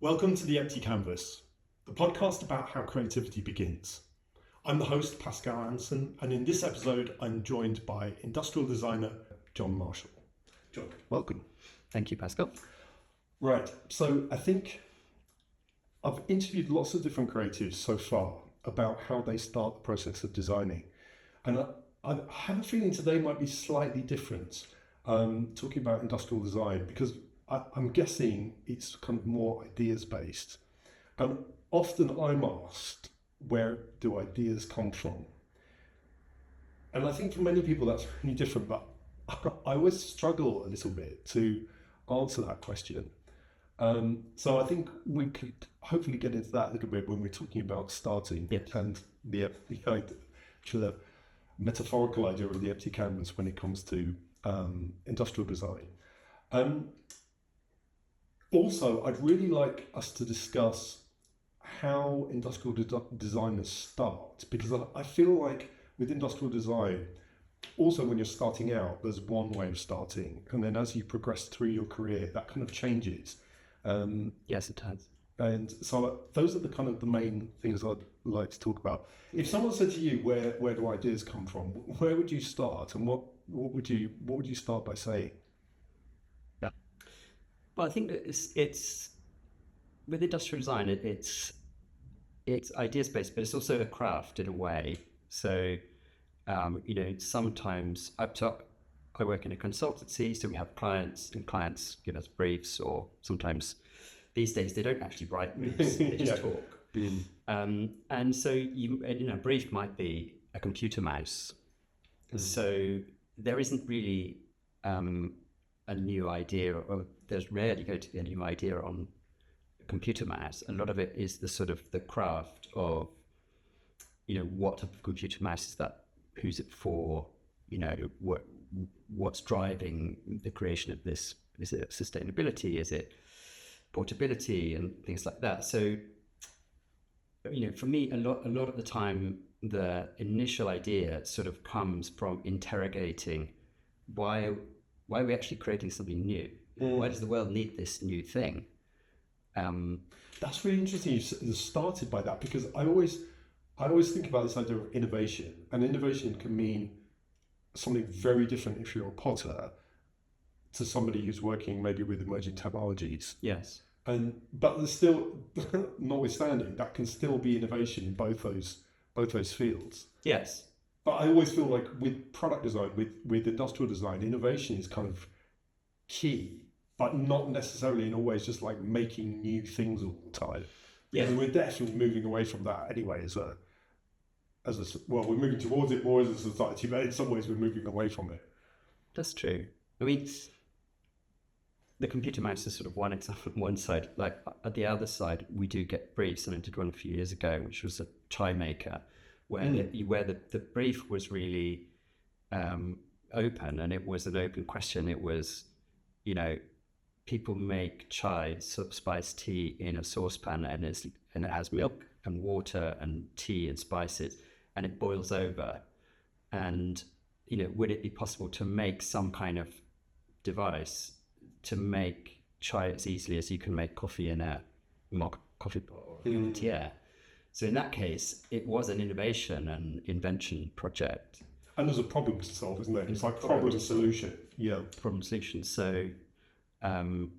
Welcome to The Empty Canvas, the podcast about how creativity begins. I'm the host, Pascal Anson, and in this episode, I'm joined by industrial designer Jon Marshall. Jon, welcome. Thank you, Pascal. Right, so I think I've interviewed lots of different creatives so far about how they start the process of designing. And I have a feeling today might be slightly different, talking about industrial design, because I'm guessing it's kind of more ideas based. And often I'm asked, where do ideas come from? And I think for many people that's really different, but I always struggle a little bit to answer that question. So I think we could hopefully get into that a little bit when we're talking about starting and the metaphorical idea of the empty canvas when it comes to industrial design. Also, I'd really like us to discuss how industrial designers start, because I feel like with industrial design, also when you're starting out, there's one way of starting, and then as you progress through your career, that kind of changes. Yes, it does. And so those are the kind of the main things I'd like to talk about. If someone said to you, where do ideas come from? Where would you start, and what would you start by saying? Yeah. Well, I think that it's with industrial design, it's ideas based, but it's also a craft in a way. So, sometimes I work in a consultancy, so we have clients, and clients give us briefs, or sometimes these days they don't actually write briefs, they just talk. And so a brief might be a computer mouse. So there isn't really a new idea, or there's rarely going to be a new idea on a computer mouse. A lot of it is the craft of, what type of computer mouse is that? Who's it for? What's driving the creation of this? Is it sustainability? Is it portability and things like that? So, for me, a lot of the time, the initial idea sort of comes from interrogating why are we actually creating something new? Why does the world need this new thing? That's really interesting. You started by that, because I always think about this idea of innovation, and innovation can mean something very different if you're a potter to somebody who's working maybe with emerging technologies. Yes. But there's still, notwithstanding, that can still be innovation in both those fields. Yes. But I always feel like with product design, with industrial design, innovation is kind of key, but not necessarily in always just like making new things all the time. Yeah, we're definitely moving away from that anyway. We're moving towards it more as a society, but in some ways we're moving away from it. That's true. I mean, the computer mouse is sort of one example on one side. Like at the other side, we do get briefs, and I did one a few years ago, which was a chai maker, where the brief was really open, and it was an open question. It was, people make chai, spiced tea in a saucepan, and it has milk and water and tea and spices, and it boils over. And would it be possible to make some kind of device to make chai as easily as you can make coffee in a mock coffee pot or a cafetiere? So in that case, it was an innovation and invention project. And there's a problem to solve, isn't there? It's like problem solution. Yeah, problem solution. So, so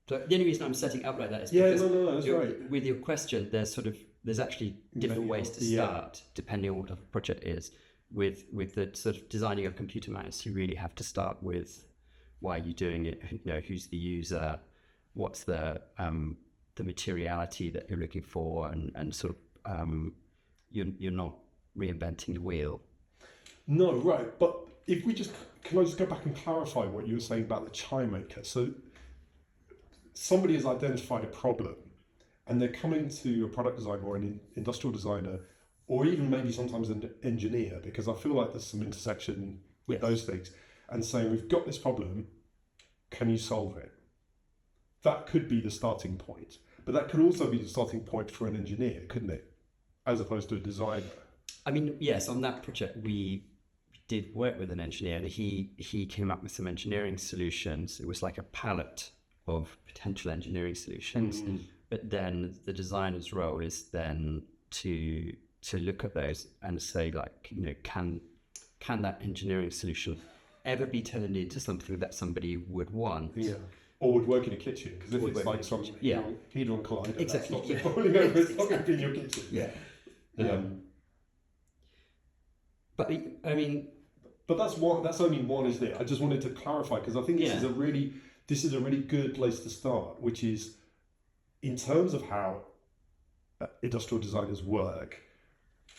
the only reason I'm setting up like that is because that's right. With your question, there's actually different ways to start depending on what the project is. With the sort of designing a computer mouse, you really have to start with why are you doing it? Who's the user? What's the materiality that you're looking for, and sort of you're not reinventing the wheel. No, right. But if can I just go back and clarify what you were saying about the chai maker? So somebody has identified a problem, and they're coming to a product designer or an industrial designer, or even maybe sometimes an engineer, because I feel like there's some intersection with those things, and saying, we've got this problem, can you solve it? That could be the starting point, but that could also be the starting point for an engineer, couldn't it? As opposed to a designer. I mean, yes, on that project, we did work with an engineer, and he came up with some engineering solutions. It was like a pallet of potential engineering solutions. But then the designer's role is then to look at those and say, like, can that engineering solution ever be turned into something that somebody would want? Yeah. Or would work in a kitchen, because if it's like some hedron collider, exactly, that's not falling over, it's not going to be in your kitchen. Yeah. But I mean, but that's only one, isn't it? I just wanted to clarify, because I think this is a really good place to start, which is in terms of how industrial designers work.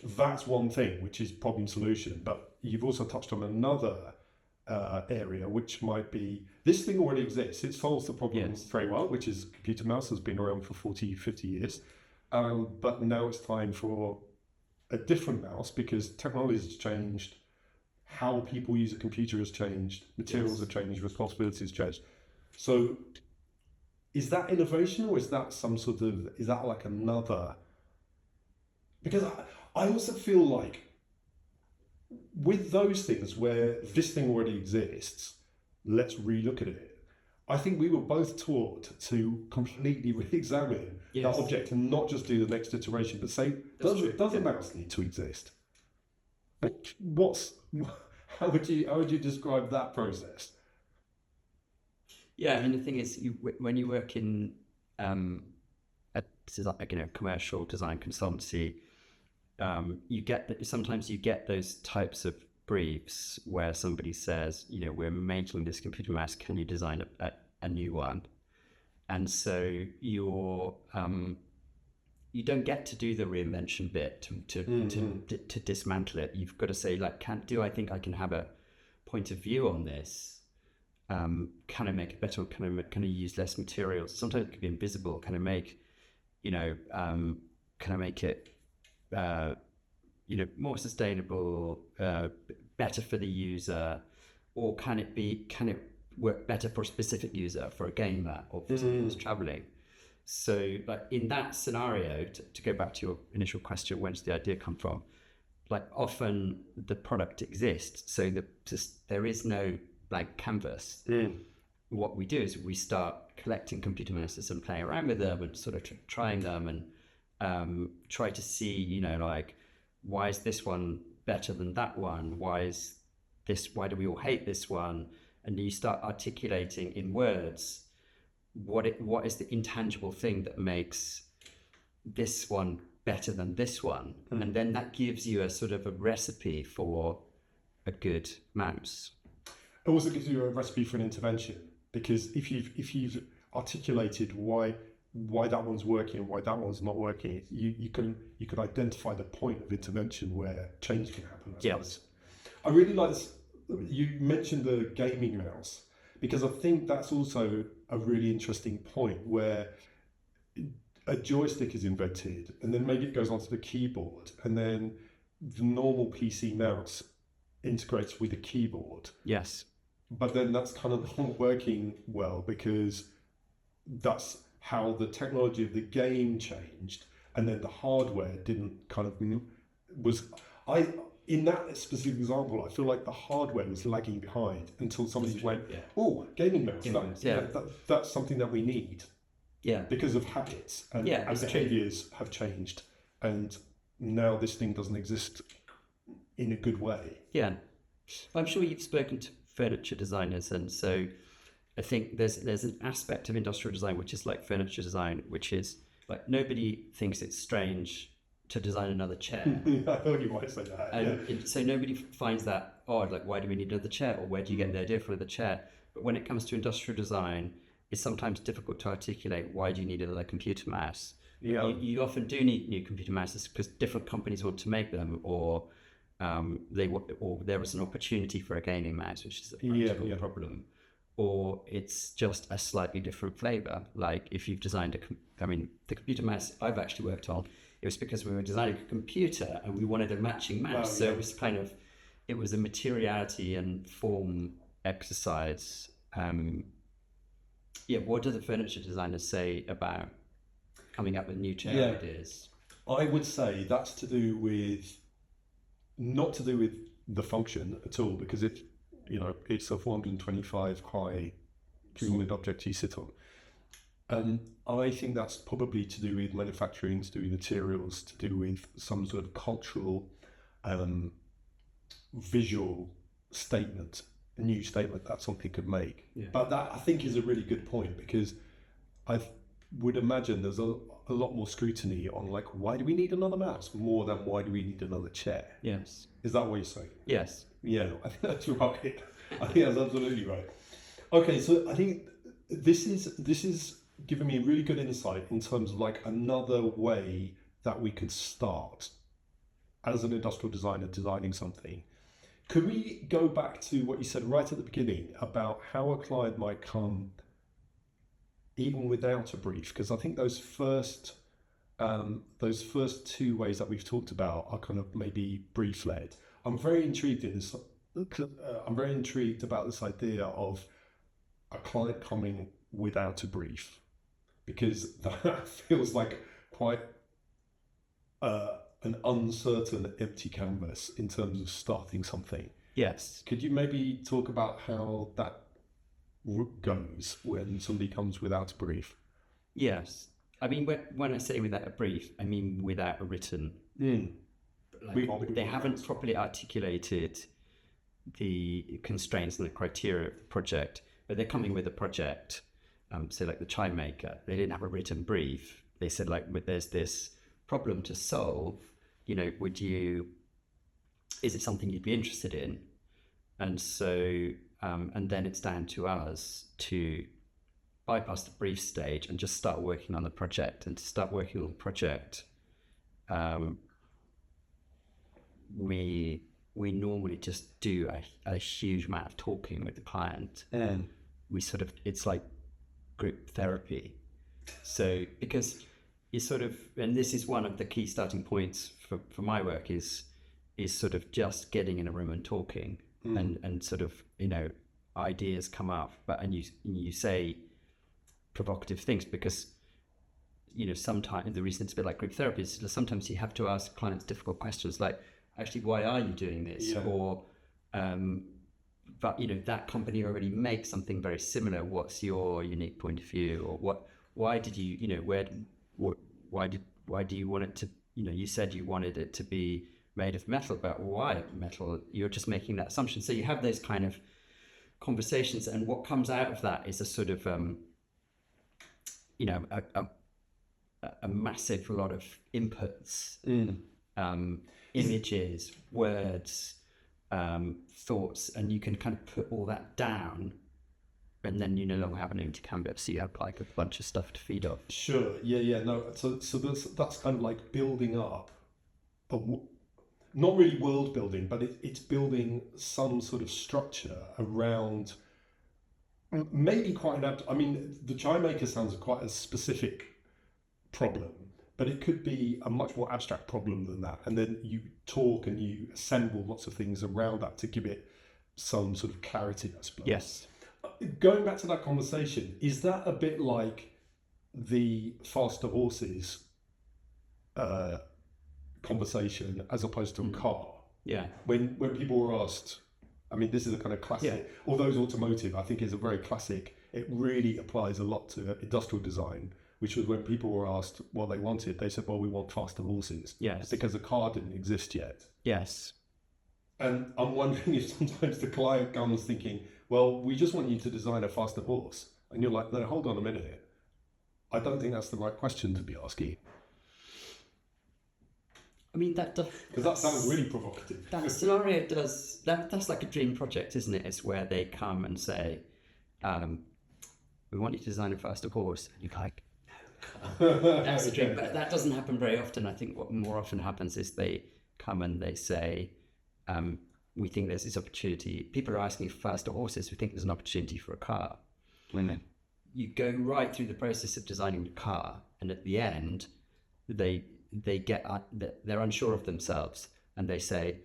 That's one thing, which is problem solution. But you've also touched on another area, which might be, this thing already exists. It solves the problem very well, which is computer mouse has been around for 40, 50 years. But now it's time for a different mouse, because technology has changed, how people use a computer has changed, materials have changed, responsibilities changed. So is that innovation, or is that is that like another? Because I also feel like with those things where this thing already exists, let's relook at it. I think we were both taught to completely re-examine that object and not just do the next iteration, but say, does a mouse need to exist? How would you describe that process? Yeah, I mean, the thing is, when you work in a design, commercial design consultancy, sometimes you get those types of briefs where somebody says, we're making this computer mouse, can you design a new one? And so you don't get to do the reinvention bit to dismantle it. You've got to say, like, I think I can have a point of view on this? Can I make it better? Can I use less materials? Sometimes it can be invisible. Can I make, can I make it more sustainable, better for the user, or can it work better for a specific user, for a gamer, or for someone who's traveling? So, like, in that scenario, to go back to your initial question, where does the idea come from? Like, often the product exists, so there is no blank canvas. What we do is we start collecting computer mouses and playing around with them and sort of trying them and try to see, like, why is this one better than that one? Why do we all hate this one? And you start articulating in words what is the intangible thing that makes this one better than this one, and then that gives you a sort of a recipe for a good mouse. It also gives you a recipe for an intervention, because if you've articulated why that one's working, why that one's not working, you can identify the point of intervention where change can happen. Yes. I really like this. You mentioned the gaming mouse, because I think that's also a really interesting point where a joystick is invented, and then maybe it goes onto the keyboard, and then the normal PC mouse integrates with a keyboard. Yes. But then that's kind of not working well, because that's how the technology of the game changed, and then the hardware didn't in that specific example, I feel like the hardware was lagging behind until somebody went, oh, gaming mouse, that's something that we need. Yeah. Because of habits and behaviors have changed, and now this thing doesn't exist in a good way. Yeah. I'm sure you've spoken to furniture designers, and so I think there's an aspect of industrial design which is like furniture design, which is like, nobody thinks it's strange to design another chair. I thought you might say that. And so nobody finds that odd, like, why do we need another chair, or where do you get the idea for the chair? But when it comes to industrial design, it's sometimes difficult to articulate, why do you need another computer mouse? Yeah. You often do need new computer mouses because different companies want to make them, or there is an opportunity for a gaming mouse, which is a practical problem, or it's just a slightly different flavor. Like, if you've designed the computer mouse I've actually worked on, it was because we were designing a computer and we wanted a matching mouse. So it was a materiality and form exercise. What do the furniture designers say about coming up with new chair ideas? I would say that's not to do with the function at all, because it's a 425 high solid object you sit on. And I think that's probably to do with manufacturing, to do with materials, to do with some sort of cultural, visual statement, a new statement that something could make. Yeah. But that, I think, is a really good point, because I would imagine there's a lot more scrutiny on, like, why do we need another mouse more than why do we need another chair? Yes. Is that what you're saying? Yes. Yeah, I think that's right. I think that's absolutely right. Okay, so I think this is giving me really good insight in terms of, like, another way that we could start as an industrial designer designing something. Could we go back to what you said right at the beginning about how a client might come even without a brief? Because I think those first two ways that we've talked about are kind of maybe brief led. I'm very intrigued in this. I'm very intrigued about this idea of a client coming without a brief, because that feels like quite an uncertain, empty canvas in terms of starting something. Yes. Could you maybe talk about how that goes when somebody comes without a brief? Yes. I mean, when I say without a brief, I mean without a written. Like, they haven't properly articulated the constraints and the criteria of the project, but they're coming with a project. So like the chime maker, they didn't have a written brief. They said, like, there's this problem to solve, is it something you'd be interested in? And so, and then it's down to us to bypass the brief stage and just start working on the project. And to start working on the project, we normally just do a huge amount of talking with the client. And it's like group therapy. So, because you sort of, and this is one of the key starting points for my work, is sort of just getting in a room and talking, and sort of, ideas come up, and you say provocative things, because sometimes the reason it's a bit like group therapy is sometimes you have to ask clients difficult questions, like, actually, why are you doing this? Yeah. Or but that company already makes something very similar. What's your unique point of view? Or why did you why do you want it to, you said you wanted it to be made of metal, but why metal? You're just making that assumption. So you have those kind of conversations, and what comes out of that is a sort of a massive lot of inputs, images, words, thoughts, and you can kind of put all that down, and then you no longer have an empty canvas, so you have like a bunch of stuff to feed off. Sure. Yeah. No. So that's kind of like building up, but not really world building, but it's building some sort of structure around. Maybe quite an I mean, the chime maker sounds quite a specific problem, but it could be a much more abstract problem than that. And then you talk and you assemble lots of things around that to give it some sort of clarity, I suppose. Yes. Going back to that conversation, is that a bit like the faster horses conversation as opposed to a car? Yeah. When people were asked, I mean, this is a kind of classic, although it's automotive, I think is a very classic, it really applies a lot to industrial design, which was when people were asked what they wanted, they said, well, we want faster horses. Yes. Because the car didn't exist yet. Yes. And I'm wondering if sometimes the client comes thinking, well, we just want you to design a faster horse. And you're like, no, hold on a minute. I don't think that's the right question to be asking. I mean, that does... Because that sounds really provocative. That scenario does... That's like a dream project, isn't it? It's where they come and say, we want you to design a faster horse. And you're like, no. That's a dream. But that doesn't happen very often. I think what more often happens is they come and they say, we think there's this opportunity. People are asking for faster horses. We think there's an opportunity for a car. When you go right through the process of designing the car, and at the end, they're unsure of themselves, and they say,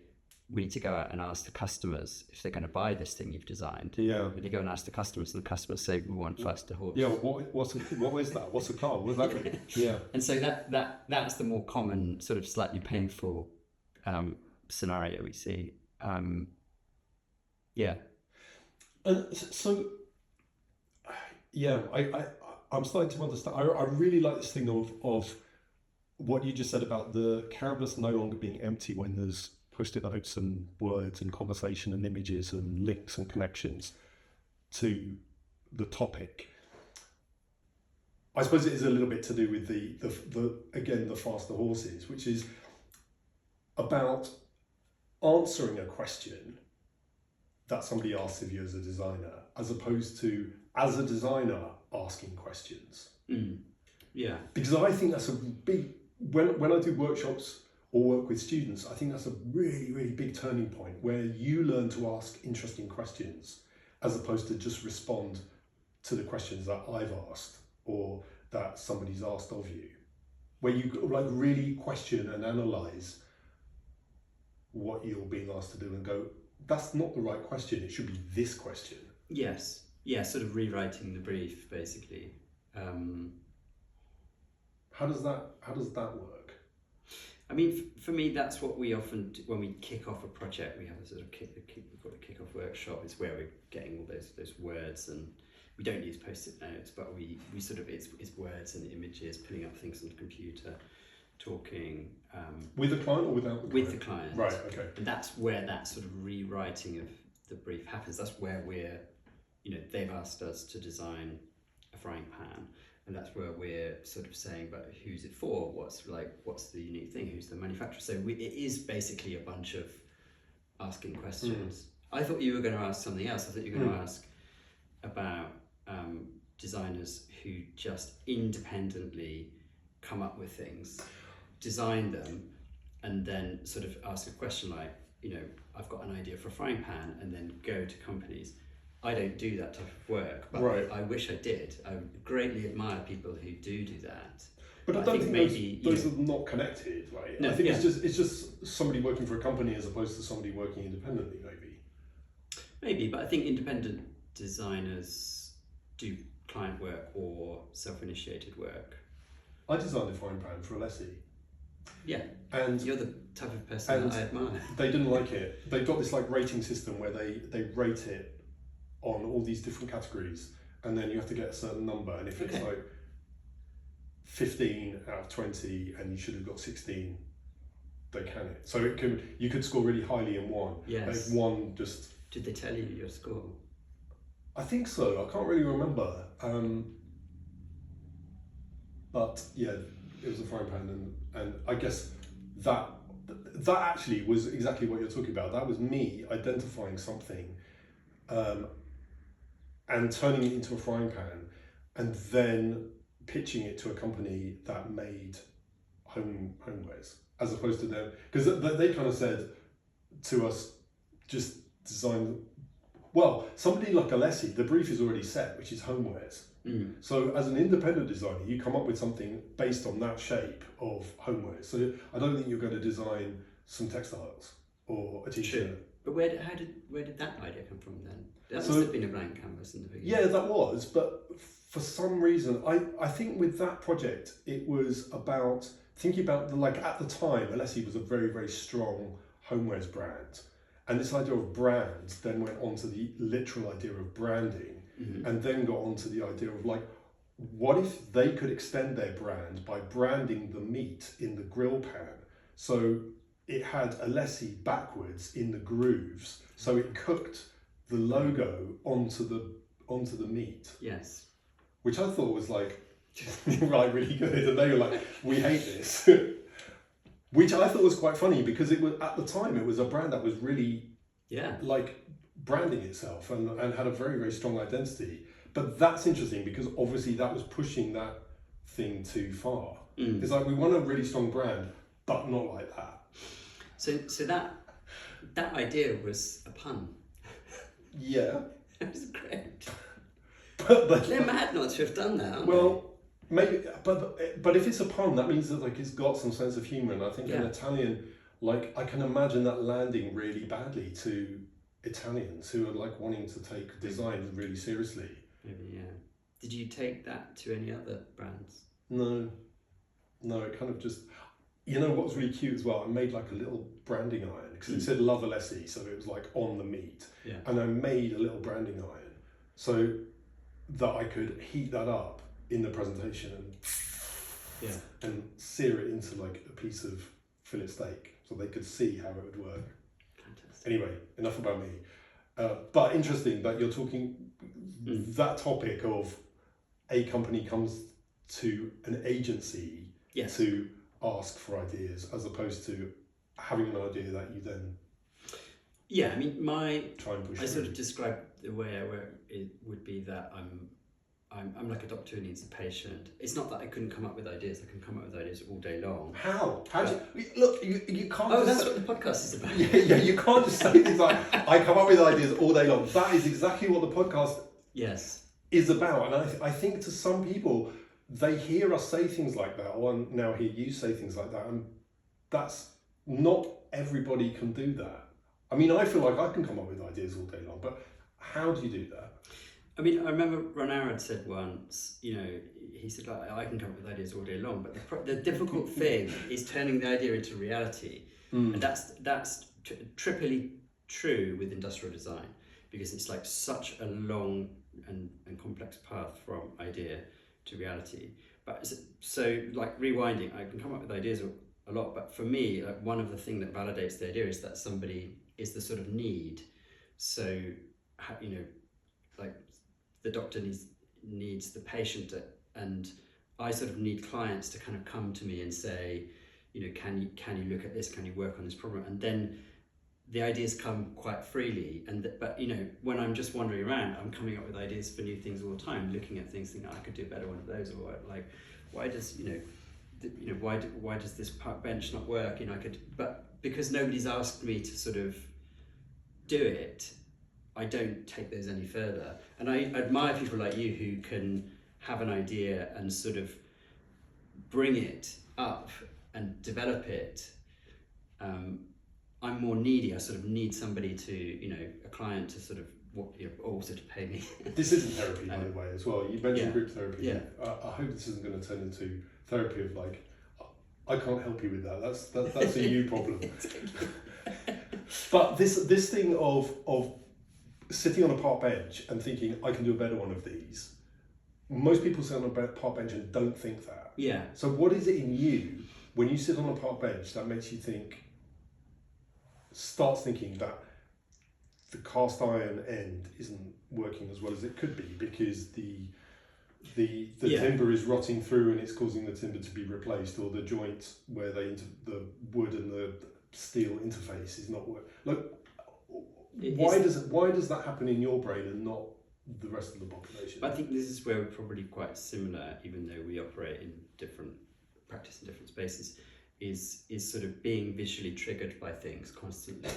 we need to go out and ask the customers if they're going to buy this thing you've designed. Yeah. When you go and ask the customers, and the customers say, we want faster horse. Yeah, what is that? What's a car? What does that mean? Yeah. And so that's the more common, sort of slightly painful scenario we see. Yeah. So Yeah, I'm starting to understand. I really like this thing of what you just said about the canvas no longer being empty when there's post-it notes and words and conversation and images and links and connections to the topic. I suppose it is a little bit to do with the faster horses, which is about answering a question that somebody asks of you as a designer, as opposed to as a designer asking questions. Yeah. Because I think that's a big, when I do workshops or work with students, I think that's a really, really big turning point where you learn to ask interesting questions as opposed to just respond to the questions that I've asked or that somebody's asked of you, where you like really question and analyze what you're being asked to do and go, that's not the right question, it should be this question. Yes. Yeah, sort of rewriting the brief, basically. How does that work? I mean, for me, that's what we often do when we kick off a project. We have a sort of we've got a kick-off workshop. It's where we're getting all those words, and we don't use post-it notes, but we sort of it's words and images, putting up things on the computer, talking with the client or without the client? With the client, right? Okay. And that's where that sort of rewriting of the brief happens. That's where they've asked us to design a frying pan. And that's where we're sort of saying, but who's it for? What's the unique thing? Who's the manufacturer? So it is basically a bunch of asking questions. I thought you were going to ask something else. I thought you were going to ask about designers who just independently come up with things, design them, and then sort of ask a question like, I've got an idea for a frying pan, and then go to companies. I don't do that type of work, but right. I wish I did. I greatly admire people who do that. But I don't think maybe those are not connected, right? No, I think it's just somebody working for a company as opposed to somebody working independently, maybe. Maybe, but I think independent designers do client work or self-initiated work. I designed a frying pan for Alessi. Yeah, and you're the type of person that I admire. They didn't like it. They've got this like rating system where they rate it on all these different categories, and then you have to get a certain number, and if it's like 15 out of 20 and you should have got 16, they can it. So you could score really highly in one. Yes. And if one just... Did they tell you your score? I think so. I can't really remember. But yeah, it was a frying pan, and I guess that actually was exactly what you're talking about. That was me identifying something and turning it into a frying pan, and then pitching it to a company that made homewares, as opposed to them, because they kind of said to us, just design. Well, somebody like Alessi, the brief is already set, which is homewares. So as an independent designer, you come up with something based on that shape of homewares. So I don't think you're going to design some textiles or a t-shirt. True. But where did that idea come from then? That must have been a blank canvas in the beginning. Yeah, that was, but for some reason, I think with that project, it was about thinking about at the time, Alessi was a very, very strong homewares brand. And this idea of brand then went on to the literal idea of branding, and then got on to the idea of what if they could extend their brand by branding the meat in the grill pan? So it had Alessi backwards in the grooves, so it cooked the logo onto the meat. Yes. Which I thought was really good, and they were like, we hate this. Which I thought was quite funny, because it was, at the time, it was a brand that was really branding itself and had a very, very strong identity. But that's interesting, because obviously that was pushing that thing too far. It's like, we want a really strong brand, but not like that. So that idea was a pun. Yeah. It was great. But they're mad not to have done that. Well, maybe, but if it's a pun, that means that it's got some sense of humour, and I think in Italian, I can imagine that landing really badly to Italians who are wanting to take design really seriously. Maybe, yeah. Did you take that to any other brands? No, it kind of just. You know what was really cute as well? I made a little branding iron, because it said Love Alessi, so it was on the meat. Yeah. And I made a little branding iron. So that I could heat that up in the presentation and sear it into like a piece of fillet steak, so they could see how it would work. Fantastic. Anyway, enough about me. But interesting that you're talking that topic of a company comes to an agency to ask for ideas, as opposed to having an idea that you then I mean, try and push. I sort of describe the way it would be that I'm like a doctor who needs a patient. It's not that I couldn't come up with ideas. I can come up with ideas all day long. How do you look? You can't. Oh, that's what the podcast is about. Yeah, you can't just say things like I come up with ideas all day long. That is exactly what the podcast is about. And I think to some people, they hear us say things like that, or now hear you say things like that, and that's not everybody can do that. I mean, I feel like I can come up with ideas all day long, but how do you do that? I mean, I remember Ron Arad said once, he said, like, I can come up with ideas all day long, but the difficult thing is turning the idea into reality. And that's triply true with industrial design, because it's like such a long and complex path from idea to reality. But so like rewinding, I can come up with ideas a lot, but for me, like, one of the things that validates the idea is that somebody is the sort of need. So, like the doctor needs the patient, and I sort of need clients to kind of come to me and say, can you look at this? Can you work on this problem? And then the ideas come quite freely. But when I'm just wandering around, I'm coming up with ideas for new things all the time, looking at things, thinking, I could do better one of those, or like, why does why does this park bench not work? But because nobody's asked me to sort of do it, I don't take those any further. And I admire people like you who can have an idea and sort of bring it up and develop it. I'm more needy. I sort of need somebody to, a client to sort of also to pay me. This isn't therapy, by the way, as well. You mentioned group therapy. Yeah. I hope this isn't going to turn into therapy of like, I can't help you with that. That's a you problem. But this thing of sitting on a park bench and thinking I can do a better one of these. Most people sit on a park bench and don't think that. Yeah. So what is it in you when you sit on a park bench that makes you starts thinking that the cast iron end isn't working as well as it could be because the timber is rotting through and it's causing the timber to be replaced, or the joint where the wood and the steel interface is not working? Like, why does that happen in your brain and not the rest of the population? I think this is where we're probably quite similar, even though we operate in different practice in different spaces. Is sort of being visually triggered by things constantly.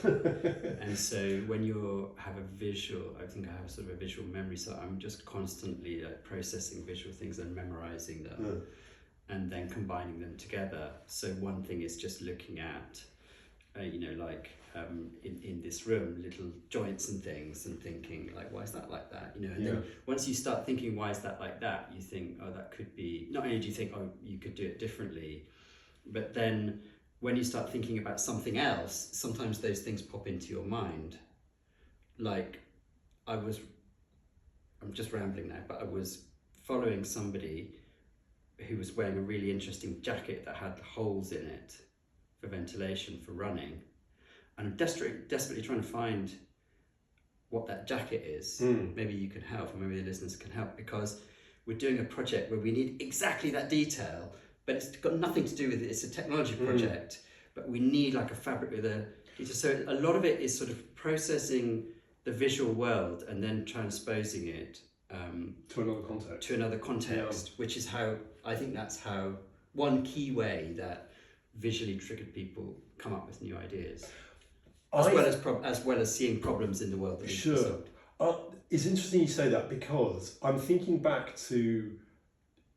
And so when you have a visual, I think I have sort of a visual memory, so I'm just constantly processing visual things and memorizing them and then combining them together. So one thing is just looking at, in this room, little joints and things, and thinking like, why is that like that? And then once you start thinking, why is that like that? You think, oh, that could be, not only do you think, oh, you could do it differently, but then when you start thinking about something else, sometimes those things pop into your mind. Like I'm just rambling now, but I was following somebody who was wearing a really interesting jacket that had holes in it for ventilation for running. And I'm desperately trying to find what that jacket is. Maybe you can help, or maybe the listeners can help, because we're doing a project where we need exactly that detail, but it's got nothing to do with it. It's a technology project, but we need like a fabric with a detail. So a lot of it is sort of processing the visual world and then transposing it to another context. Which is how, I think that's how, one key way that visually triggered people come up with new ideas. As well as seeing problems in the world that need to be solved. It's interesting you say that, because I'm thinking back to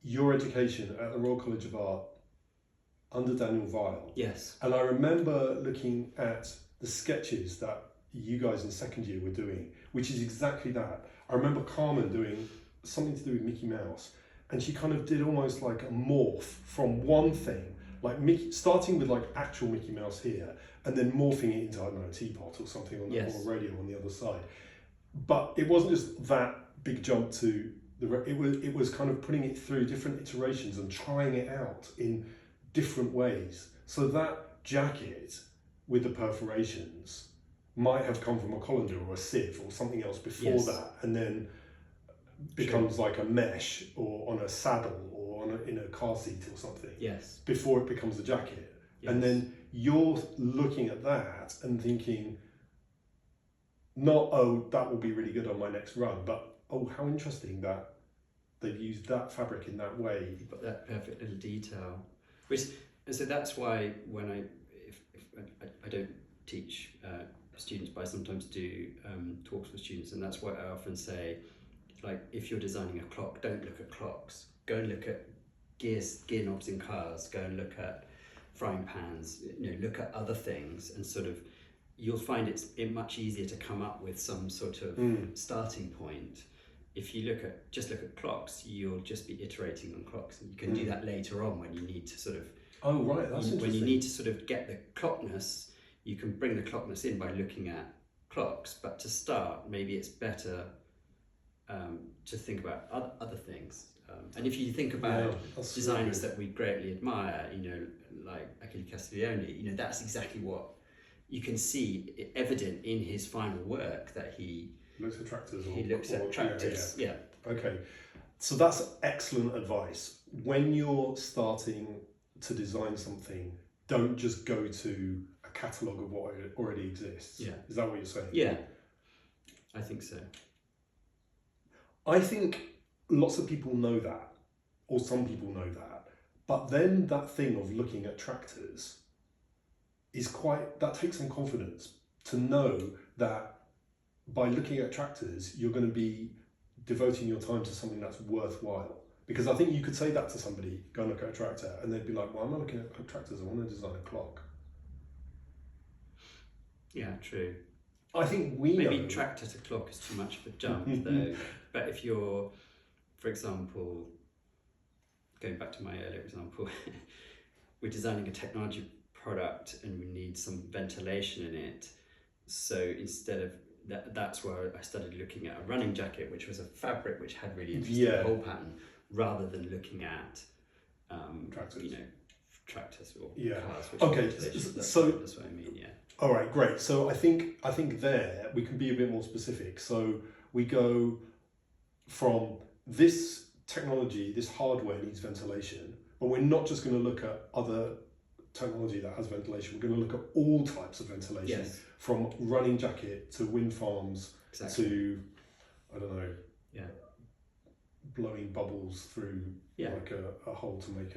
your education at the Royal College of Art under Daniel Weil. Yes. And I remember looking at the sketches that you guys in second year were doing, which is exactly that. I remember Carmen doing something to do with Mickey Mouse, and she kind of did almost like a morph from one thing, like starting with like actual Mickey Mouse here, and then morphing it into, I don't know, a teapot or something on the or radio on the other side. But it wasn't just that big jump to it was kind of putting it through different iterations and trying it out in different ways. So that jacket with the perforations might have come from a colander or a sieve or something else before that, and then becomes like a mesh or on a saddle or in a car seat or something. Yes. Before it becomes a jacket. Yes. And then you're looking at that and thinking, not, oh, that will be really good on my next run, but oh, how interesting that they've used that fabric in that way. But that perfect little detail. So that's why when if I don't teach students, but I sometimes do talks with students, and that's why I often say, like, if you're designing a clock, don't look at clocks. Go and look at gear knobs in cars. Go and look at frying pans. Look at other things, and sort of, you'll find it's much easier to come up with some sort of starting point. If you just look at clocks, you'll just be iterating on clocks, and you can do that later on when you need to sort of. Oh right, that's interesting. When you need to sort of get the clockness, you can bring the clockness in by looking at clocks. But to start, maybe it's better to think about other things. And if you think about designers that we greatly admire, like Achille Castiglione, that's exactly what you can see evident in his final work, that he looks at tractors. He looks at tractors. Yeah. Okay, so that's excellent advice. When you're starting to design something, don't just go to a catalogue of what already exists. Yeah. Is that what you're saying? Yeah, I think so. I think lots of people know that, or some people know that, but then that thing of looking at tractors that takes some confidence to know that by looking at tractors, you're going to be devoting your time to something that's worthwhile. Because I think you could say that to somebody, go and look at a tractor, and they'd be like, well, I'm not looking at tractors, I want to design a clock. Yeah, true. I think maybe tractor to clock is too much of a jump though. But if you're, for example, going back to my earlier example, we're designing a technology product and we need some ventilation in it. So instead of that's where I started looking at a running jacket, which was a fabric which had really interesting hole pattern, rather than looking at tractors, tractors or cars. Which so that's what I mean. Yeah. All right, great. So I think there we can be a bit more specific. So we go from this technology, this hardware needs ventilation, but we're not just going to look at other technology that has ventilation. We're going to look at all types of ventilation, from running jacket to wind farms to, I don't know, blowing bubbles through like a hole to make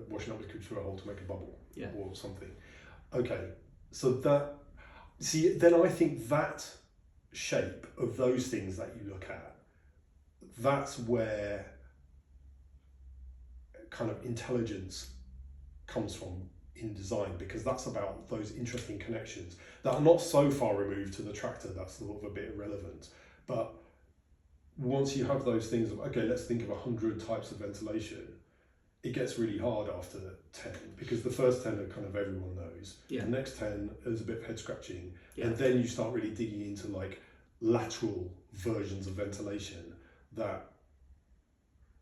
washing up liquid through a hole to make a bubble or something. Okay, so then I think that shape of those things that you look at, that's where kind of intelligence comes from in design, because that's about those interesting connections that are not so far removed to the tractor that's sort of a bit irrelevant. But once you have those things of, okay, let's think of 100 types of ventilation, it gets really hard after 10, because the first 10 are kind of everyone knows. The next 10 is a bit of head scratching, and then you start really digging into like lateral versions of ventilation that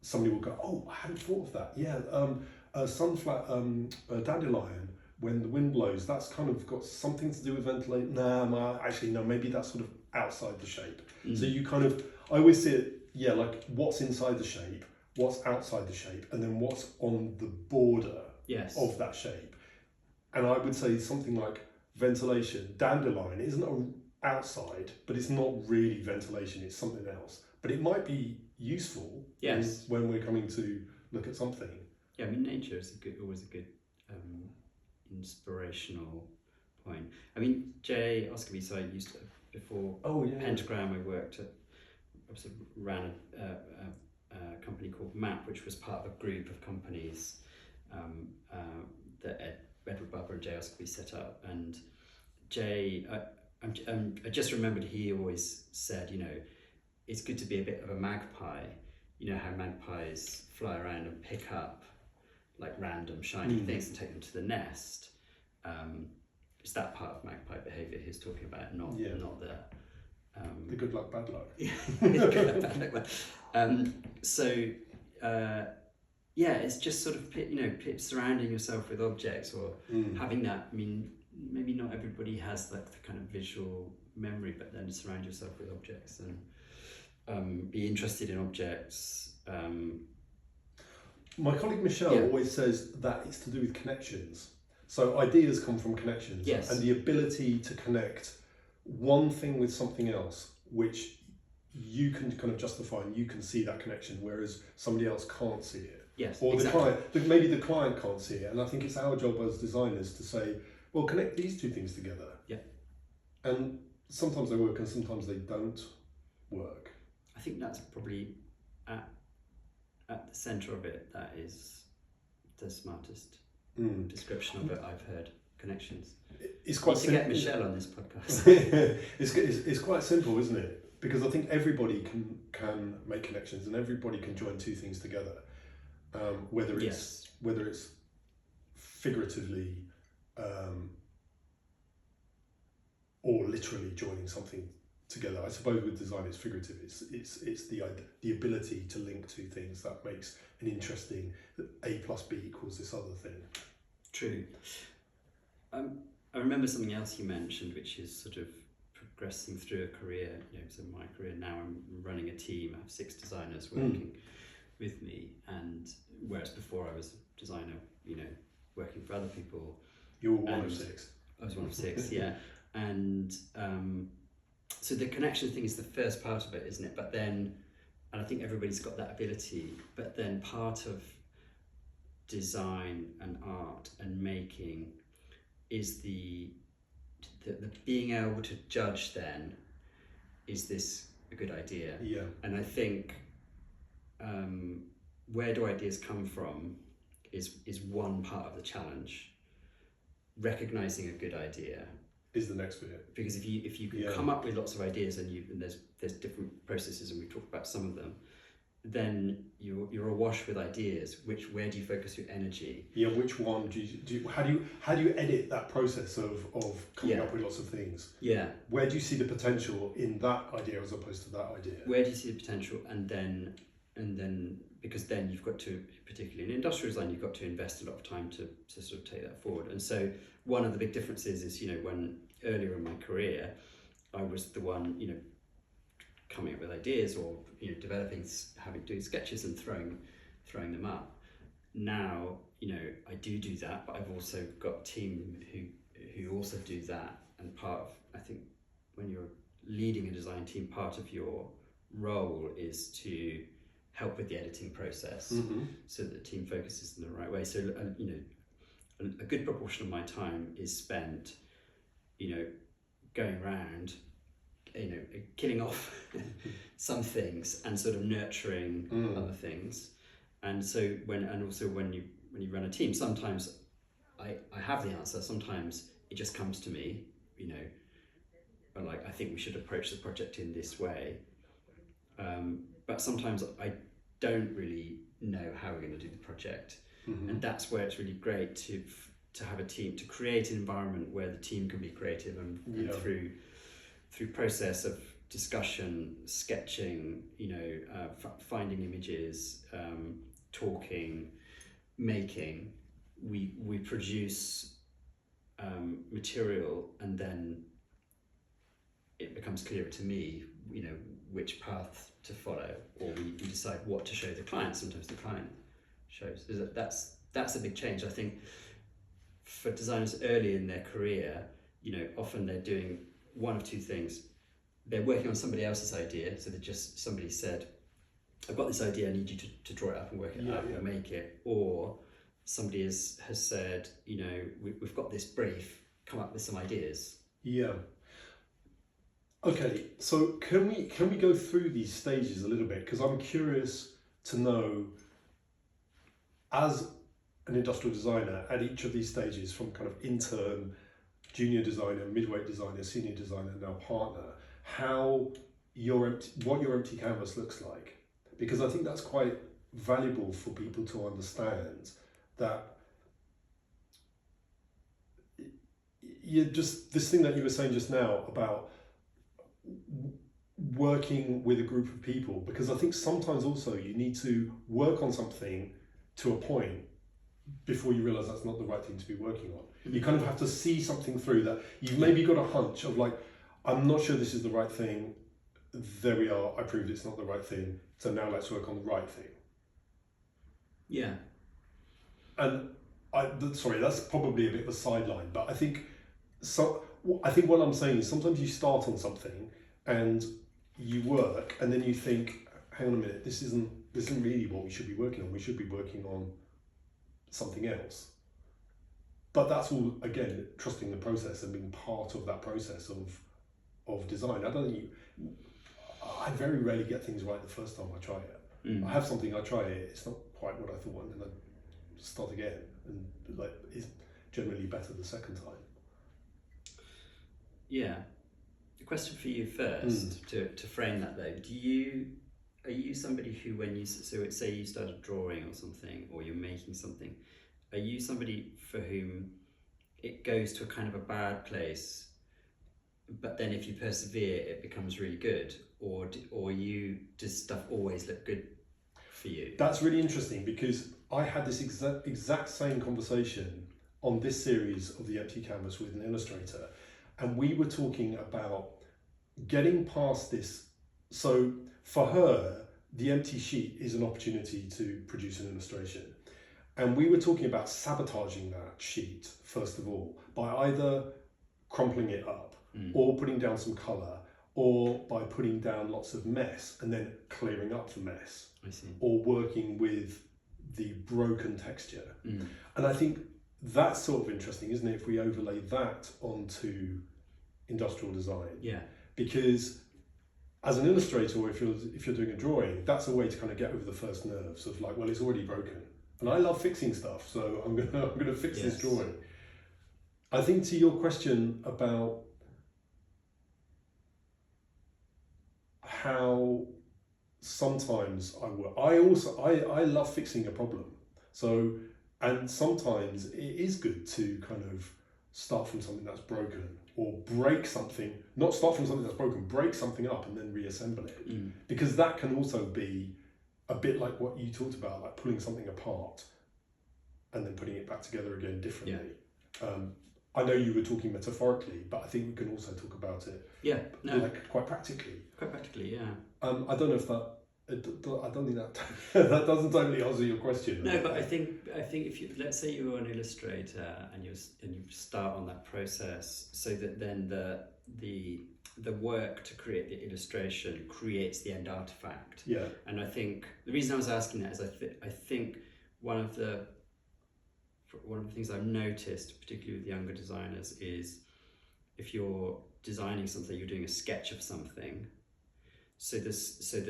somebody will go, oh, I hadn't thought of that. A dandelion, when the wind blows, that's kind of got something to do with ventilation. Actually no, maybe that's sort of outside the shape. So you kind of, I always see it, like what's inside the shape, what's outside the shape, and then what's on the border of that shape. And I would say something like ventilation, dandelion isn't outside, but it's not really ventilation, it's something else. But it might be useful when we're coming to look at something. Yeah, I mean, nature is always a good inspirational point. I mean, Jay Oscarby, so I used to, before Pentagram, I ran a company called MAP, which was part of a group of companies that Edward Barber and Jay Oscarby set up. And Jay, I just remembered he always said, it's good to be a bit of a magpie. You know how magpies fly around and pick up like random shiny things and take them to the nest. It's that part of magpie behaviour he's talking about, not the The good luck, bad luck. So it's just sort of surrounding yourself with objects or having that. I mean, maybe not everybody has like the kind of visual memory, but then surround yourself with objects and be interested in objects. My colleague Michelle always says that it's to do with connections. So ideas come from connections, yes, and the ability to connect one thing with something else, which you can kind of justify and you can see that connection, whereas somebody else can't see it. Yes, or exactly. the client, maybe the client can't see it, and I think it's our job as designers to say, well, connect these two things together. Yeah. And sometimes they work and sometimes they don't work. I think that's probably at the centre of it. That is the smartest description of it I've heard. Connections. It's quite simple. Get Michelle on this podcast. it's quite simple, isn't it? Because I think everybody can make connections and everybody can join two things together. Whether it's figuratively or literally joining something together. I suppose with design it's figurative. It's the ability to link two things that makes an interesting A plus B equals this other thing. True. I remember something else you mentioned, which is sort of progressing through a career. So my career now, I'm running a team. I have 6 designers working with me, and whereas before I was a designer, working for other people. You were one of 6. I was one of 6, yeah. And so the connection thing is the first part of it, isn't it? But then, and I think everybody's got that ability, but then part of design and art and making is the being able to judge then, is this a good idea? Yeah. And I think where do ideas come from is one part of the challenge. Recognizing a good idea is the next bit, because if you can come up with lots of ideas and there's different processes, and we've talked about some of them, then you're awash with ideas. Where do you focus your energy? Yeah, which one do you how do you edit that process of coming up with lots of things? Yeah. Where do you see the potential in that idea as opposed to that idea? Where do you see the potential, and then because then you've got to, particularly in industrial design, you've got to invest a lot of time to sort of take that forward. And so one of the big differences is, when earlier in my career I was the one, coming up with ideas or developing, doing sketches and throwing them up. Now I do that, but I've also got a team who also do that. And part of, I think, when you're leading a design team, part of your role is to help with the editing process, so that the team focuses in the right way. So a good proportion of my time is spent going around killing off some things and sort of nurturing other things. And so when you run a team, sometimes I have the answer, sometimes it just comes to me, like, I think we should approach the project in this way, but sometimes I don't really know how we're going to do the project. And that's where it's really great to have a team, to create an environment where the team can be creative and through process of discussion, sketching, finding images, talking, making, we produce material, and then it becomes clearer to me, which path to follow, or we decide what to show the client. Sometimes the client shows. That's a big change, I think, for designers early in their career. Often they're doing one of two things. They're working on somebody else's idea, so somebody said, I've got this idea, I need you to draw it up and work it out and make it. Or somebody has said, we've got this brief, come up with some ideas. Yeah. Okay, so can we go through these stages a little bit? Because I'm curious to know, as an industrial designer, at each of these stages, from kind of intern, junior designer, midweight designer, senior designer, now partner, what your empty canvas looks like. Because I think that's quite valuable for people to understand, that this thing that you were saying just now about working with a group of people, because I think sometimes also you need to work on something to a point before you realize that's not the right thing to be working on. You kind of have to see something through that. You've maybe got a hunch of like, I'm not sure this is the right thing. There we are. I proved it's not the right thing. So now let's work on the right thing. Yeah. And sorry, that's probably a bit of a sideline, but I think what I'm saying is sometimes you start on something and you work, and then you think, hang on a minute, this isn't really what we should be working on. We should be working on something else. But that's all, again, trusting the process and being part of that process of design. I very rarely get things right the first time I try it. I have something, I try it, it's not quite what I thought, and then I start again, and like it's generally better the second time. Yeah. The question for you first, to frame that though, are you somebody who, when you, so say you started drawing or something, or you're making something, are you somebody for whom it goes to a kind of a bad place, but then if you persevere, it becomes really good? Or does stuff always look good for you? That's really interesting, because I had this exact same conversation on this series of the Empty Canvas with an illustrator, and we were talking about getting past this. So for her, the empty sheet is an opportunity to produce an illustration. And we were talking about sabotaging that sheet, first of all, by either crumpling it up or putting down some colour, or by putting down lots of mess and then clearing up the mess. I see. Or working with the broken texture. And I think that's sort of interesting, isn't it, if we overlay that onto industrial design? Yeah. Because as an illustrator, or if you're doing a drawing, that's a way to kind of get over the first nerves of like, well, it's already broken. And I love fixing stuff, so I'm gonna fix this drawing. I think to your question about how sometimes I work, I love fixing a problem. So, and sometimes it is good to kind of start from something that's broken, or break something, not start from something that's broken, break something up and then reassemble it. Because that can also be a bit like what you talked about, like pulling something apart and then putting it back together again differently. I know you were talking metaphorically, but I think we can also talk about it like quite practically. Quite practically, yeah. I don't know if that, I don't think that that doesn't totally answer your question. No, but I think if you, let's say you're an illustrator and you start on that process, so that then the work to create the illustration creates the end artifact. Yeah. And I think the reason I was asking that is I think one of the things I've noticed, particularly with younger designers, is if you're designing something, you're doing a sketch of something. So the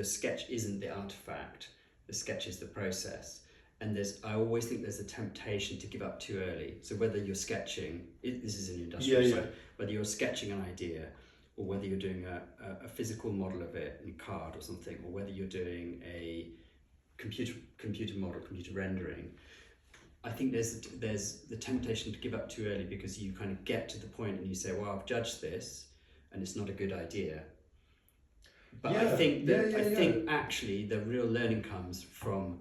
sketch isn't the artifact, the sketch is the process. And I always think there's a temptation to give up too early. So whether you're sketching, this is an industrial side, whether you're sketching an idea, or whether you're doing a physical model of it in card or something, or whether you're doing a computer model, computer rendering, I think there's the temptation to give up too early, because you kind of get to the point and you say, well, I've judged this and it's not a good idea. But I think actually the real learning comes from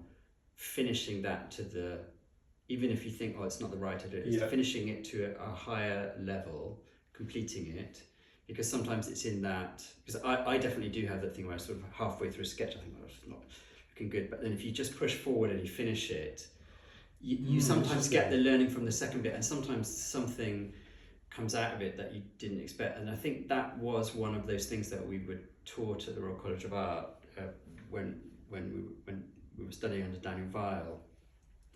finishing that to even if you think, oh, it's not the right idea, it's finishing it to a higher level, completing it. Because sometimes it's in that, because I definitely do have that thing where I sort of halfway through a sketch, I think, oh, it's not looking good. But then if you just push forward and you finish it, you sometimes get the learning from the second bit, and sometimes something comes out of it that you didn't expect. And I think that was one of those things that we were taught at the Royal College of Art when we were studying under Daniel Weil,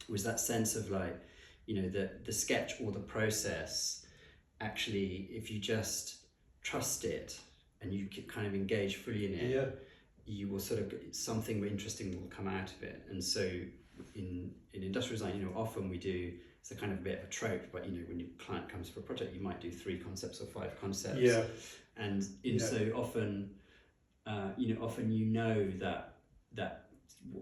was that sense of like, you know, the sketch or the process, actually, if you just trust it and you kind of engage fully in it, you will sort of, something interesting will come out of it. And so in industrial design, you know, often we do, it's a kind of a bit of a trope, but you know, when your client comes for a project, you might do 3 concepts or 5 concepts. And so often, often you know that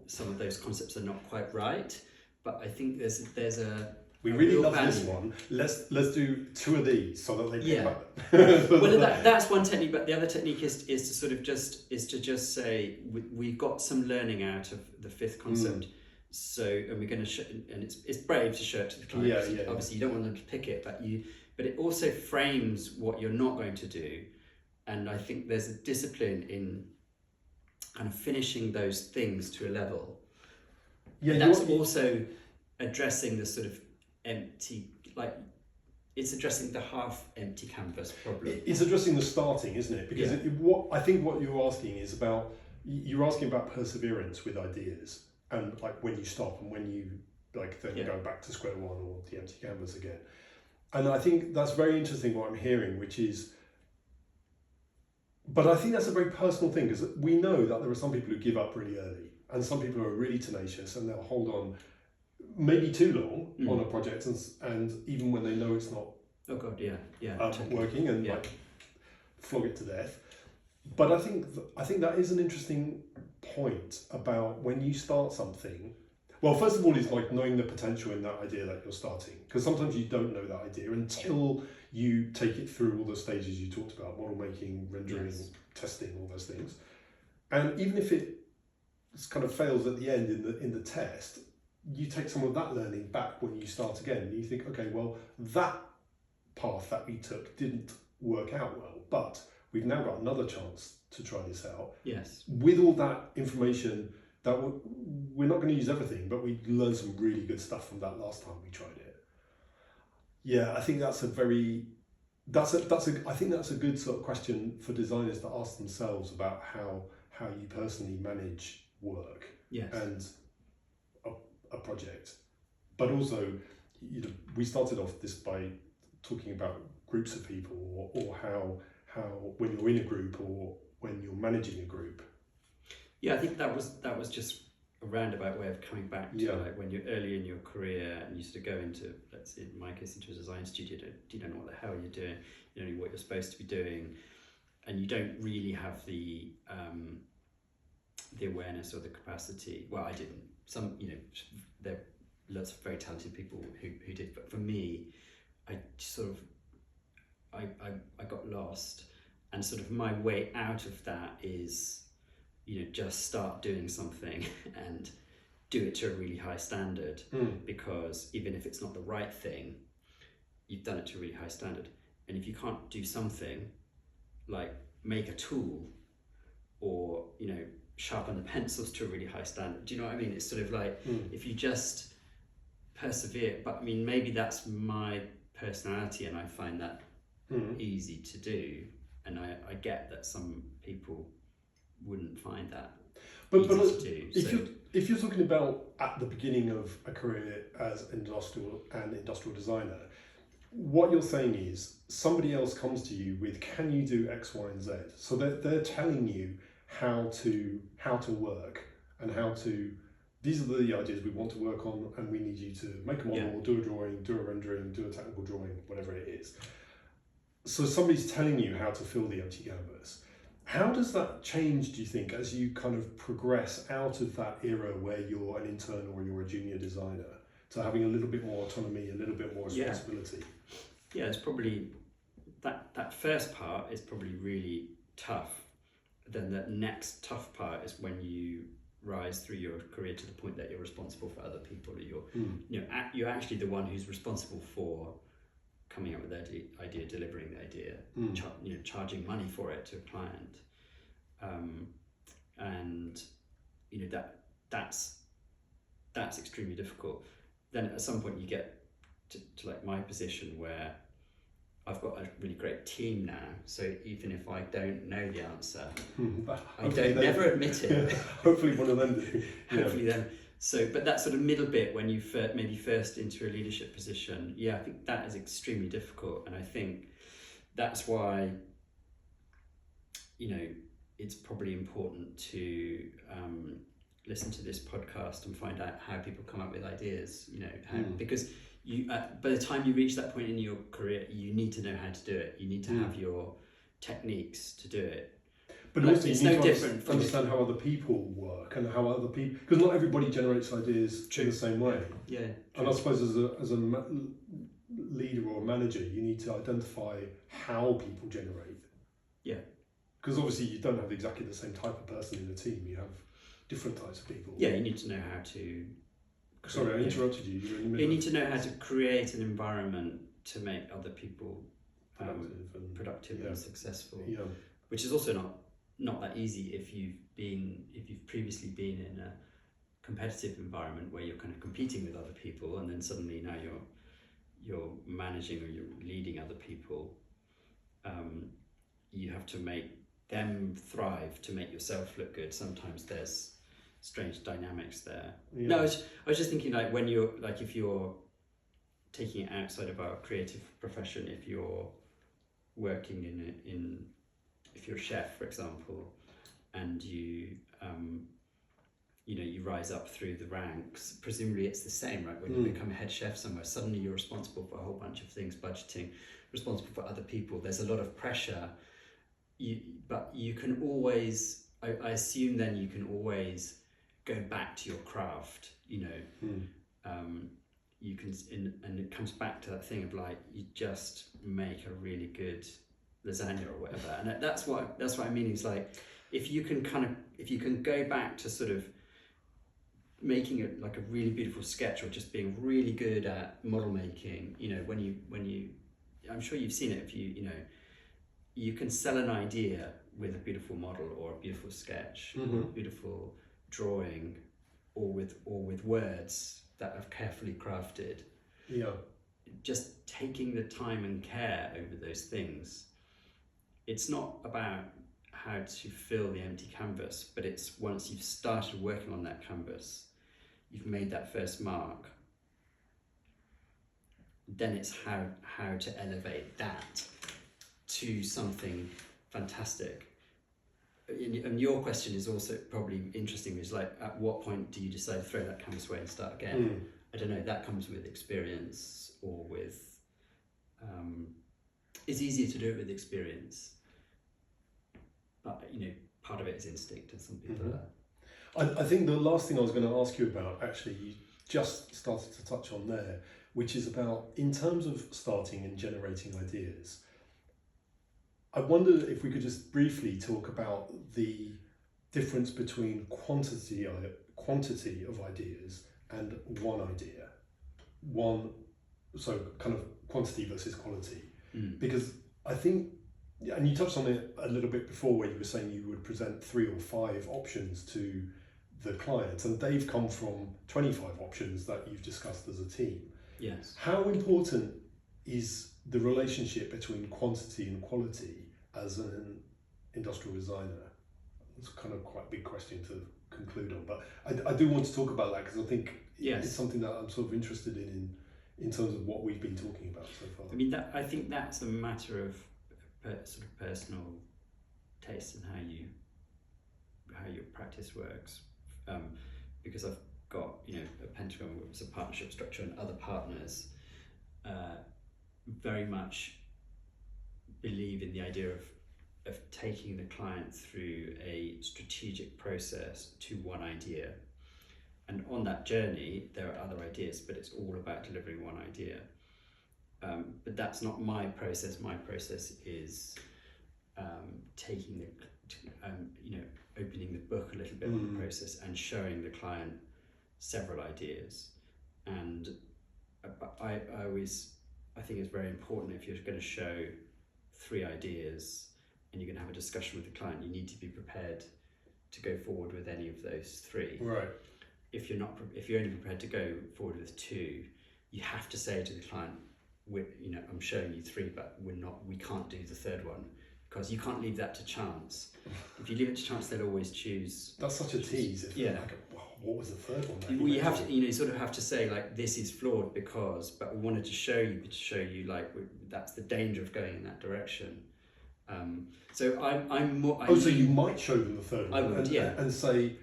some of those concepts are not quite right, but I think there's a we a really real love this value. one. Let's do 2 of these so that they pick Yeah. up. Well, that's one technique, but the other technique is to sort of just say we got some learning out of the 5th concept. So, and we're going to and it's brave to show it to the client. Obviously, you don't want them to pick it, but it also frames what you're not going to do. And I think there's a discipline in kind of finishing those things to a level. Yeah, that's also addressing the sort of empty, like it's addressing the half empty canvas problem. It's addressing the starting, isn't it? Because I think what you're asking is you're asking about perseverance with ideas, and like when you stop and when you like then go back to square one or the empty canvas again. And I think that's very interesting what I'm hearing, which is, but I think that's a very personal thing, because we know that there are some people who give up really early, and some people who are really tenacious and they'll hold on maybe too long on a project, and even when they know it's not working, and like flog it to death. But I think that is an interesting point about when you start something. Well, first of all, it's like knowing the potential in that idea that you're starting, because sometimes you don't know that idea until you take it through all the stages you talked about: model making, rendering, testing, all those things. And even if it kind of fails at the end in the test, you take some of that learning back when you start again, and you think, okay, well, that path that we took didn't work out well, but we've now got another chance to try this out. Yes. With all that information, that we're not going to use everything, but we learned some really good stuff from that last time we tried it. Yeah, I think that's a good sort of question for designers to ask themselves about how you personally manage work and a project. But also, we started off this by talking about groups of people, or how when you're in a group or when you're managing a group. Yeah, I think that was just a roundabout way of coming back to like when you're early in your career and you sort of go into, let's say in my case, into a design studio, you don't know what the hell you're doing, you don't know what you're supposed to be doing, and you don't really have the awareness or the capacity. Well, I didn't. Some, there are lots of very talented people who did, but for me, I sort of I got lost, and sort of my way out of that is, just start doing something and do it to a really high standard, because even if it's not the right thing, you've done it to a really high standard. And if you can't do something like make a tool or, sharpen the pencils to a really high standard, do you know what I mean? It's sort of like, if you just persevere, but I mean, maybe that's my personality and I find that easy to do. And I get that some people wouldn't find that easy to do. If you're talking about at the beginning of a career as an industrial designer, what you're saying is somebody else comes to you with, can you do X, Y, and Z? So they're telling you how to work and these are the ideas we want to work on, and we need you to make a model, do a drawing, do a rendering, do a technical drawing, whatever it is. So somebody's telling you how to fill the empty canvas. How does that change, do you think, as you kind of progress out of that era where you're an intern or you're a junior designer, to having a little bit more autonomy, a little bit more responsibility? Yeah, it's probably, that first part is probably really tough. Then the next tough part is when you rise through your career to the point that you're responsible for other people, or you're actually the one who's responsible for coming up with the idea, delivering the idea, charging money for it to a client, and that's extremely difficult. Then at some point you get to like my position where I've got a really great team now, so even if I don't know the answer, I don't never admit it. Hopefully one of them do. Hopefully them. So, but that sort of middle bit when you maybe first into a leadership position, I think that is extremely difficult, and I think that's why it's probably important to listen to this podcast and find out how people come up with ideas. Because you by the time you reach that point in your career, you need to know how to do it. You need to have your techniques to do it. But like, also it's you need no to different from understand how other people work and how other people, because not everybody generates ideas in the same way. Yeah. And I suppose as a leader or a manager, you need to identify how people generate. Yeah. Because obviously you don't have exactly the same type of person in the team. You have different types of people. Yeah, you need to know how to. Sorry, I interrupted you. You were in the middle. You need to know how to create an environment to make other people productive and successful. Yeah. Which is also not that easy if you've previously been in a competitive environment where you're kind of competing with other people, and then suddenly now you're managing or you're leading other people. You have to make them thrive to make yourself look good. Sometimes there's strange dynamics there. Yeah. No, I was just thinking, like, when you're like, if you're taking it outside of our creative profession, if you're working in if you're a chef, for example, and you you rise up through the ranks, presumably it's the same, right? When you become a head chef somewhere, suddenly you're responsible for a whole bunch of things, budgeting, responsible for other people. There's a lot of pressure. But you can always, I assume then you can always go back to your craft, you can, and it comes back to that thing of like, you just make a really good lasagna or whatever. And that's what I mean, is like, if you can go back to sort of making it like a really beautiful sketch, or just being really good at model making, when you I'm sure you've seen it, if you can sell an idea with a beautiful model or a beautiful sketch, or a beautiful drawing, or with words that are carefully crafted. Yeah. Just taking the time and care over those things. It's not about how to fill the empty canvas, but it's once you've started working on that canvas, you've made that first mark, then it's how to elevate that to something fantastic. And your question is also probably interesting, is like, at what point do you decide to throw that canvas away and start again? I don't know, that comes with experience, or with it's easier to do it with experience, but part of it is instinct, and some people are. I think the last thing I was going to ask you about, actually, you just started to touch on there, which is about, in terms of starting and generating ideas, I wonder if we could just briefly talk about the difference between quantity of ideas and one idea. So kind of quantity versus quality. Because I think, and you touched on it a little bit before, where you were saying you would present 3 or 5 options to the client, and they've come from 25 options that you've discussed as a team. Yes. How important is the relationship between quantity and quality as an industrial designer? It's kind of quite a big question to conclude on, but I do want to talk about that, because I think it's something that I'm sort of interested in terms of what we've been talking about so far. I mean, I think that's a matter of sort of personal taste and how your practice works. Because I've got a Pentagon, which is a partnership structure, and other partners very much believe in the idea of taking the client through a strategic process to one idea. And on that journey, there are other ideas, but it's all about delivering one idea. But that's not my process. My process is taking opening the book a little bit on the process and showing the client several ideas. And I think it's very important, if you're going to show 3 ideas and you're going to have a discussion with the client, you need to be prepared to go forward with any of those 3. Right. If you're only prepared to go forward with 2, you have to say to the client, I'm showing you 3, but we can't do the 3rd one, because you can't leave that to chance. If you leave it to chance, they'll always choose. That's such a tease. What was the 3rd one? Well, you have to, you sort of have to say, like, this is flawed because, but we wanted to show you like, that's the danger of going in that direction. So I'm more. So you might show them the 3rd one. I would, and say,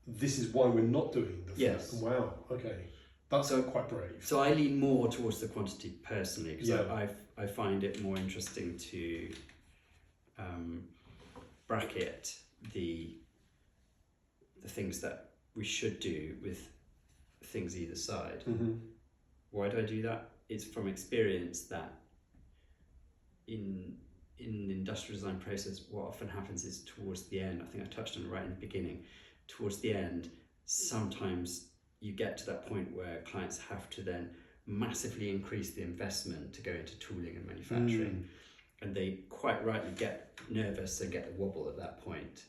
this is why we're not doing the 3rd. Yes. Wow. Okay. That's quite brave. So I lean more towards the quantity personally, because I find it more interesting to bracket the things that we should do with things either side. Mm-hmm. Why do I do that? It's from experience that in the industrial design process, what often happens is towards the end, I think I touched on it right in the beginning, towards the end, sometimes you get to that point where clients have to then massively increase the investment to go into tooling and manufacturing. And they quite rightly get nervous and get the wobble at that point.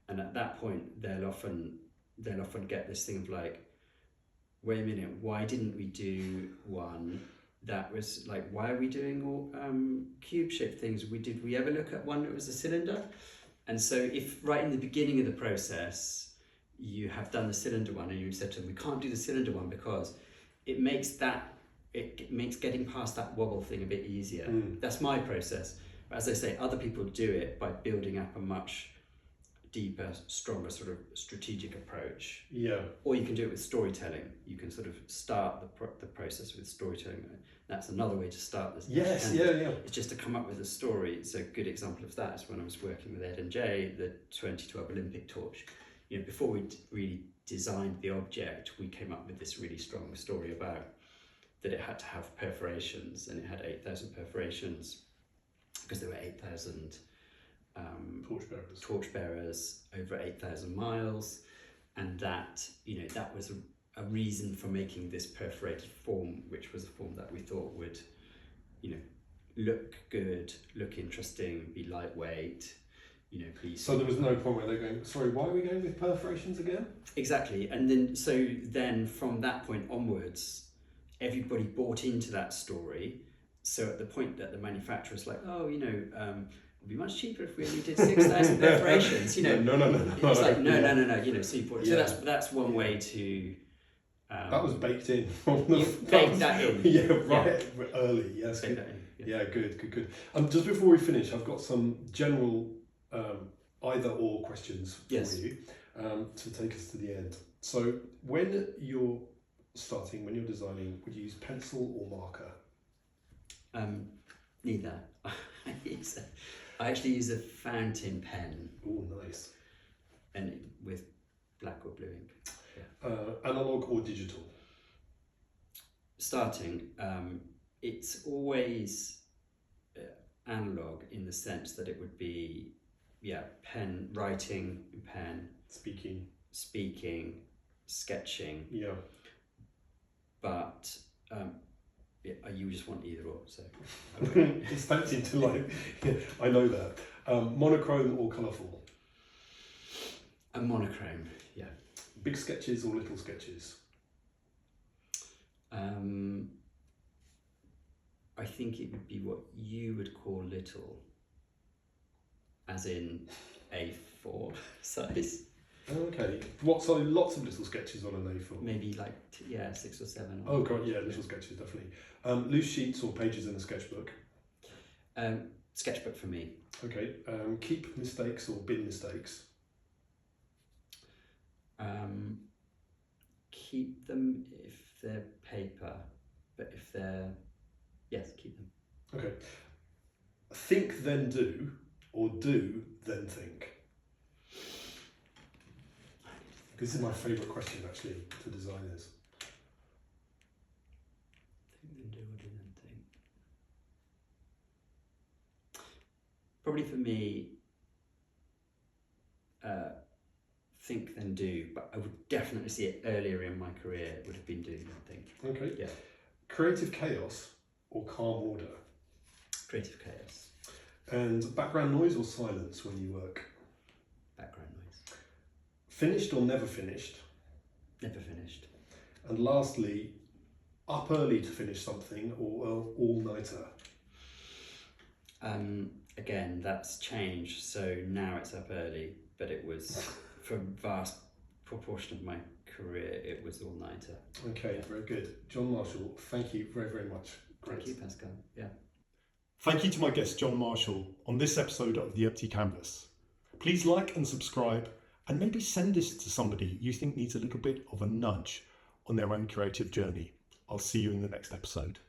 And at that point, they'll often get this thing of like, wait a minute, why didn't we do one that was like, why are we doing all cube-shaped things? Did we ever look at one that was a cylinder? And so if right in the beginning of the process, you have done the cylinder one and you said to them, we can't do the cylinder one because it makes getting past that wobble thing a bit easier. That's my process. But as I say, other people do it by building up a much deeper, stronger sort of strategic approach. Yeah. Or you can do it with storytelling. You can sort of start the process with storytelling. That's another way to start this. Yes, and yeah. It's just to come up with a story. So a good example of that is when I was working with Ed and Jay, the 2012 Olympic torch. Before we really designed the object, we came up with this really strong story about that it had to have perforations, and it had 8,000 perforations because there were 8,000 torchbearers over 8,000 miles, and that that was a reason for making this perforated form, which was a form that we thought would look good, look interesting, be lightweight, be. So there was no point where they're going, sorry, why are we going with perforations again? Exactly. And then from that point onwards, everybody bought into that story. So at the point that the manufacturer's like, it'd be much cheaper if we only did 6,000 perforations, No. It's like, no, so you put, Yeah. so that's one way to... that was baked in. Baked that in. Yeah, right, early, yes. Bake that in. Yeah, good. Just before we finish, I've got some general either or questions for you to take us to the end. So when you're designing, would you use pencil or marker? Neither. I actually use a fountain pen. Oh, nice. And with black or blue ink. Yeah. Analog or digital? Starting, it's always analog in the sense that it would be, pen, writing, pen, Speaking, sketching. yeah. But you just want either or, so. It's tempting to I know that. Monochrome or colourful? A monochrome, yeah. Big sketches or little sketches? I think it would be what you would call little, as in A4 size. Okay. So lots of little sketches on an A4? Maybe 6 or 7. Oh god, yeah, little sketches, definitely. Loose sheets or pages in a sketchbook? Sketchbook for me. Okay. Keep mistakes or bin mistakes? Keep them if they're paper, but if they're... Yes, keep them. Okay. Think then do, or do then think? This is my favourite question, actually, to designers. Think then do, or do then think. Probably for me, think then do, but I would definitely see it earlier in my career. It would have been do then think. Okay. Yeah. Creative chaos or calm order? Creative chaos. And background noise or silence when you work? Background noise. Finished or never finished? Never finished. And lastly, up early to finish something or all-nighter? Again, that's changed. So now it's up early, but it was, for a vast proportion of my career, it was all-nighter. Okay, very good. Jon Marshall, thank you very, very much. Great. Thank you, Pascal. Yeah. Thank you to my guest, Jon Marshall, on this episode of The Empty Canvas. Please like and subscribe, and maybe send this to somebody you think needs a little bit of a nudge on their own creative journey. I'll see you in the next episode.